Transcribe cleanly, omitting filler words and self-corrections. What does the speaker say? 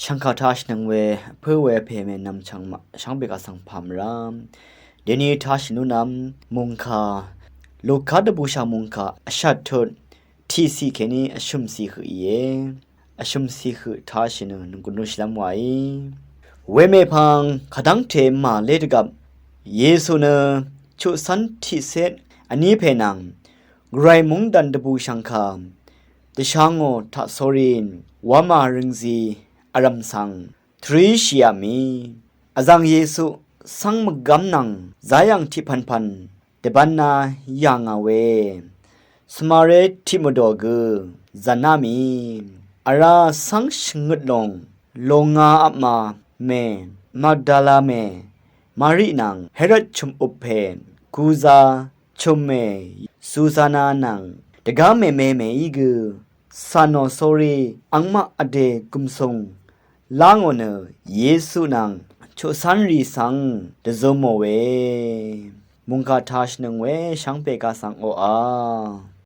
ช่างข่าวทัชนังเวเพื่อเวเพเมนำช่างเบกาสังพามรามเดนี้ทัชนุนำมุงคาลูกค้าดบูชามุงคาชัดทนที่สีเคนี้อชุมสีคือเยอชุมสีคือทัชนุนกุนุชลำไว้เวเมพังขดังเทมาเลดกับเยซูเนชุสันทิเซอันนี้เพนังไกรมุงดันดบูชังคามเดชางโอทัสโซรินวามาริงซีอารมสังทรีเชียมีอาจังเยซูสังมกำนังใจยังที่พันเดบันนายังเอาเวสมาเรติมดอกือจานามีอาราสังชงดลงงาอับมาเมมาดาลาเมมารีนังเฮรัชุมอุเพนกูซาชุมเมซูซานานังเดกาเมอีกือซานอโซรีอังมาอเดกุมซงลางโอเนเยซูนังโชสันรีสังเดโซโมเวมุงคาทัชนังเวช่างเปกาสังโออา